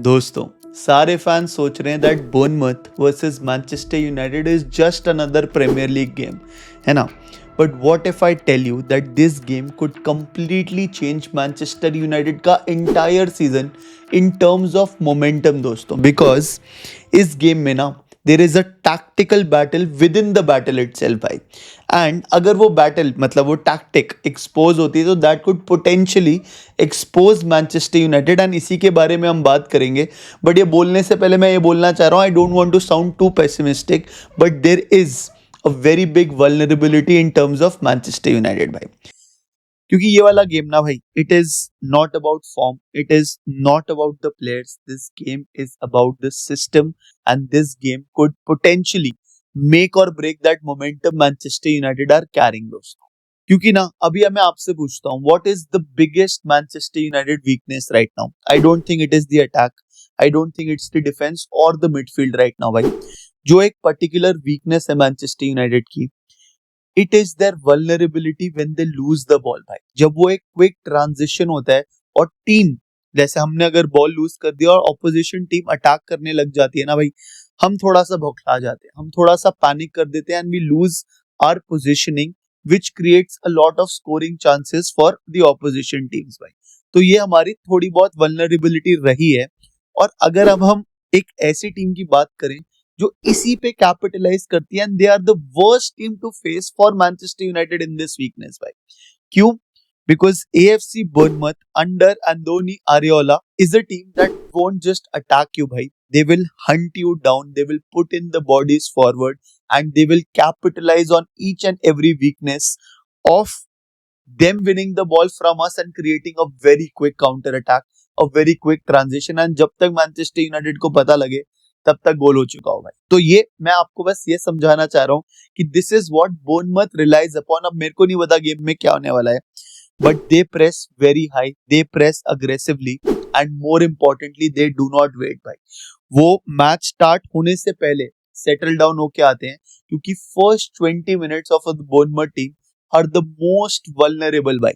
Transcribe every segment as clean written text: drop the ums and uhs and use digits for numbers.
दोस्तों, सारे फैंस सोच रहे हैं that Bournemouth versus Manchester United is just another Premier League game, है ना? But what if I tell you that this game could completely change Manchester United का entire season in terms of momentum दोस्तों, because इस गेम में ना there is a tactical battle within the battle itself भाई। And अगर वो battle मतलब वो टैक्टिक एक्सपोज होती है तो that could potentially expose Manchester United, and इसी के बारे में हम बात करेंगे। बट ये बोलने से पहले मैं ये बोलना चाह रहा हूँ, I don't want to sound too pessimistic, but there is a very big vulnerability in terms of Manchester United भाई। क्योंकि ये वाला गेम ना भाई, it is not about form, it is not about the players, this game is about the system, and this game could potentially make और break that momentum Manchester United are carrying दोस्तों। क्योंकि ना अभी मैं आपसे पूछता हूँ, what is the biggest Manchester United weakness right now? I don't think it is the attack, I don't think it's the defence और द मिडफील्ड राइट नाउ भाई। जो एक पर्टिकुलर वीकनेस है मैनचेस्टर यूनाइटेड की, it is their vulnerability when they lose the ball भाई। जब वो एक क्विक ट्रांजिशन होता है और टीम, जैसे हमने अगर बॉल लूज कर दिया और ऑपोजिशन टीम अटैक करने लग जाती है ना भाई, हम थोड़ा सा बौखला जाते हैं, हम थोड़ा सा पैनिक कर देते हैं, and we lose our positioning which creates a lot of scoring chances for the opposition teams भाई। तो ये हमारी थोड़ी बहुत वल्नरेबिलिटी रही है। और अगर अब हम एक ऐसी टीम की बात करें जो इसी पे कैपिटलाइज करती है, and they are the worst team to face for Manchester United in this weakness भाई। क्यों? बिकॉज AFC Bournemouth अंडर Andoni Areola is a team that won't just attack you भाई, they will hunt you down, they will put in the bodies forward, and they will capitalize on each and every weakness of them winning the ball from us and creating a very quick counter attack, a very quick transition, and जब तक Manchester United को पता लगे तब तक गोल हो चुका होगा। तो ये मैं आपको बस ये समझाना चाह रहा हूँ कि this is what Bournemouth realise upon. अब मेरे को नहीं पता गेम में क्या होने वाला है, but they press very high, they press aggressively, and more importantly they do not wait भाई। वो मैच स्टार्ट होने से पहले सेटल डाउन होके आते हैं, क्योंकि first 20 minutes of the Bournemouth team are the most vulnerable भाई।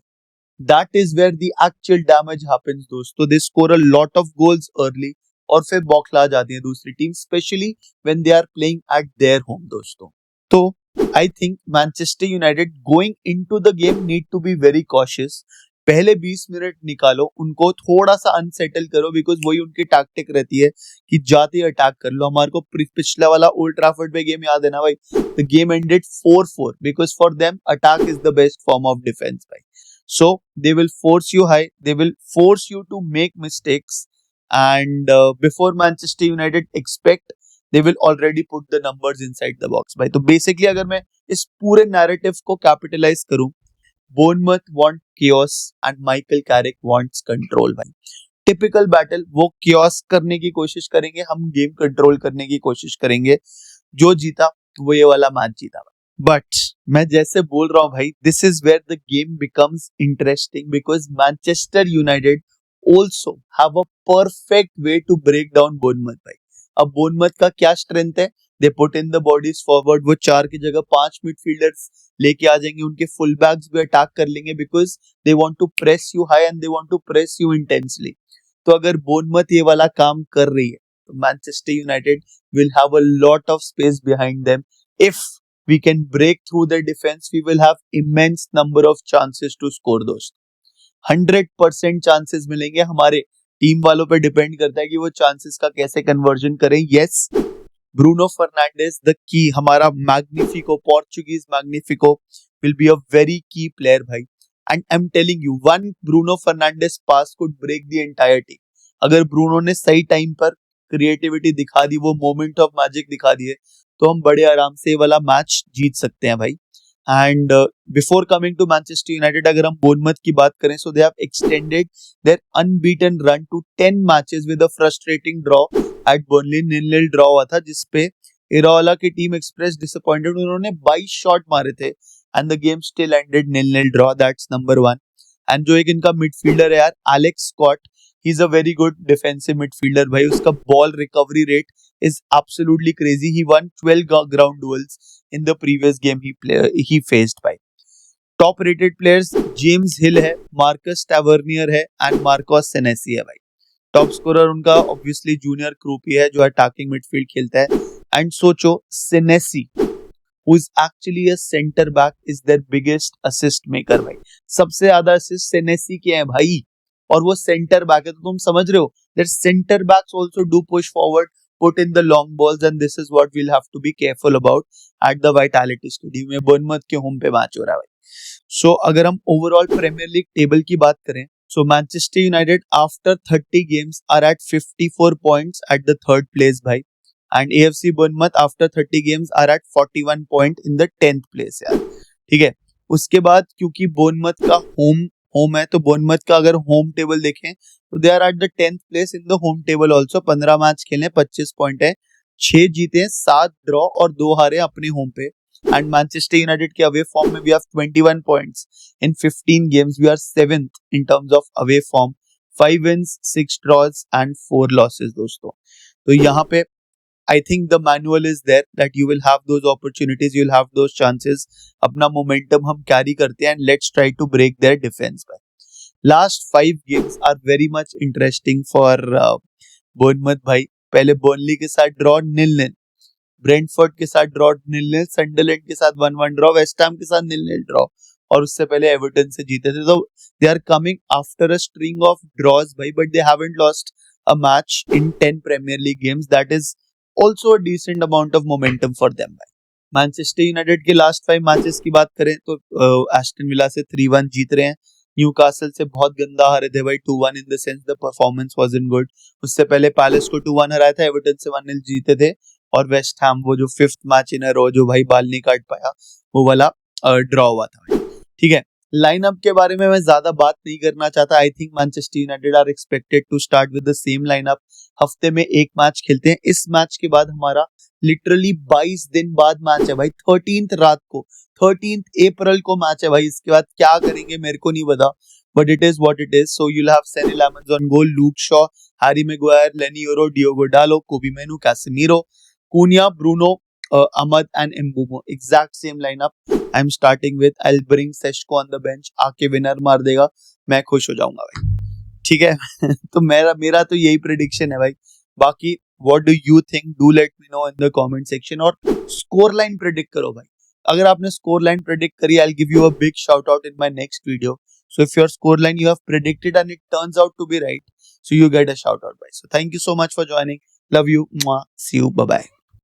That is where the actual damage happens दोस्तों। They score a lot of goals early और फिर बौखला जाती है दूसरी टीम, specially when they are playing at their home दोस्तों। तो I think Manchester United going into the game need to be very cautious. पहले 20 मिनट निकालो, उनको थोड़ा सा अनसेटल करो, बिकॉज वही उनकी टैक्टिक रहती है कि जाते ही अटैक कर लो। हमारे को पिछला वाला ओल्ड ट्रैफर्ड पे गेम याद है ना भाई, the game ended 4-4 because for them attack is the best form of defence भाई। So they will force you high, they will force you to make mistakes, and before Manchester United expect, they will already put the numbers inside the box भाई। तो basically अगर मैं इस पूरे narrative को capitalize करूं, Bournemouth want chaos and Michael Carrick wants control भाई। Typical battle, वो chaos करने की कोशिश करेंगे, हम गेम कंट्रोल करने की कोशिश करेंगे। जो जीता वो ये वाला मैच जीता। बट मैं जैसे बोल रहा हूँ भाई, this is where the game becomes interesting, because Manchester United also have a perfect way to break down Bournemouth भाई। अब बोर्नमथ का क्या स्ट्रेंथ है? They put in the bodies forward, वो 4 की जगह 5 मिडफील्डर्स लेके आ जाएंगे, उनके फुल बैक्स भी अटैक कर लेंगे, because they want to press you high and they want to press you intensely. तो अगर बोर्नमथ ये वाला काम कर रही है, तो Manchester United will have a lot of space behind them. If we can break through their defense, we will have immense number of chances to score दोस्त। 100% चांसेस मिलेंगे। हमारे टीम वालों पे डिपेंड करता है कि वो चांसेस का कैसे कन्वर्जन करें। Yes, Bruno Fernandes the key, हमारा magnifico, Portuguese magnifico will be a very key player भाई। And I am telling you, one Bruno Fernandes pass could break the entire team. अगर ब्रूनो ने सही टाइम पर क्रिएटिविटी दिखा दी, वो मोमेंट ऑफ मैजिक दिखा दिए, तो हम बड़े आराम से ये वाला मैच जीत सकते हैं भाई। And before coming to Manchester United, अगर हम बोर्नमथ की बात करें, so they have extended their unbeaten run to 10 matches with a frustrating draw at Burnley. 0-0 draw हुआ था, जिसपे इराओला की टीम एक्सप्रेस डिसअपॉइंटेड। उन्होंने 22 शॉट मारे थे and the game still ended 0-0 draw. That's number 1। And जो एक इनका मिडफील्डर है यार, Alex Scott, he is a very good defensive midfielder भाई। उसका ball recovery rate is absolutely crazy. He won 12 ground duels in the previous game he faced by. Top rated players James Hill है, Marcus Tavernier है, and Marcos Senesi है भाई। Top scorer उनका obviously junior क्रूपी है जो attacking midfield खेलता है। And सोचो सेनेसी who is actually a center back is their biggest assist maker भाई। सबसे ज्यादा असिस्ट सेनेसी के हैं भाई, और वो सेंटर बैक है, तो तुम समझ रहे हो that center backs also do push forward, put in the long balls, and this is what we'll have to be careful about at the Vitality Stadium में बर्नमथ के होम पे मैच हो रहा है भाई। सो अगर हम ओवरऑल प्रीमियर लीग टेबल की बात करें, so Manchester United after 30 games are at 54 points at the third place भाई, and AFC Bournemouth after 30 games are at 41 point in the 10th place यार। ठीक है, उसके बाद क्योंकि बोर्नमथ का होम है, तो बोर्नमथ का अगर होम टेबल देखें तो they are at the 10th place in the home table also. 15 match खेले, 25 पॉइंट है, 6 जीते, 7 ड्रॉ और 2 हारे अपने होम पे। एंड मैनचेस्टर यूनाइटेड के अवे फॉर्म में we have 21 points in 15 games, we are 7th in terms of away form, 5 wins 6 draws and 4 losses दोस्तों। तो यहाँ पे I think the manual is there that you will have those opportunities, you will have those chances. अपना momentum हम carry करते हैं and let's try to break their defense by. Last 5 games are very much interesting for Bournemouth भाई। पहले Burnley के साथ draw 0-0, Brentford के साथ ड्रॉ 0-0, सनडरलैंड के साथ 1-1 ड्रॉ, वेस्ट हैम के साथ 0-0 ड्रॉ, और उससे पहले एवर्टन से जीते थे। तो they are coming after a string of draws भाई, but they haven't lost a match in 10 Premier League games. That is also a decent amount of momentum for them. Manchester United के last 5 matches की बात करें तो Aston villa से 3-1 जीत रहे हैं, Newcastle से बहुत गंदा हारे थे भाई 2-1 in the sense the performance wasn't good. उससे पहले पैलेस को 2-1 हराया था, एवर्टन से 1-0 जीते थे, और वेस्ट हैम वो जो 5th मैच इन अ रो जो भाई बाल नहीं काट पाया, वो वाला ड्रॉ हुआ था। ठीक है, लाइनअप के बारे में मैं ज्यादा बात नहीं करना चाहता। I think Manchester United are expected to start with the same lineup. हफ्ते में एक मैच खेलते हैं, इस मैच के बाद हमारा लिटरली 22 दिन बाद मैच है भाई, 13th रात को, 13th अप्रैल को मैच है भाई। इसके बाद क्या करेंगे मेरे को नहीं पता, but it is what it is. So you will have Saini lemons on goal, Luke Shaw, Harry Maguire, लेनी योरो, डियोगो डालो, कोबी मेनू, Casemiro, Kuniya, Bruno, Ahmad and Mbeumo, exact same lineup I'm starting with. I'll bring Seshko on the bench, आके winner मार देगा, मैं खुश हो जाऊंगा भाई। ठीक है तो मेरा तो यही प्रेडिक्शन है भाई। बाकी what do you think? Do let me know in the comment section, और स्कोर लाइन प्रेडिक्ट करो भाई। अगर आपने स्कोर लाइन प्रेडिक्ट करी, I'll give you a big shout out in my next video. So if your score line you have predicted and it turns out to be right, so you get a shout out, bye. So thank you so much for joining. Love you. Mwah. See you. Bye bye.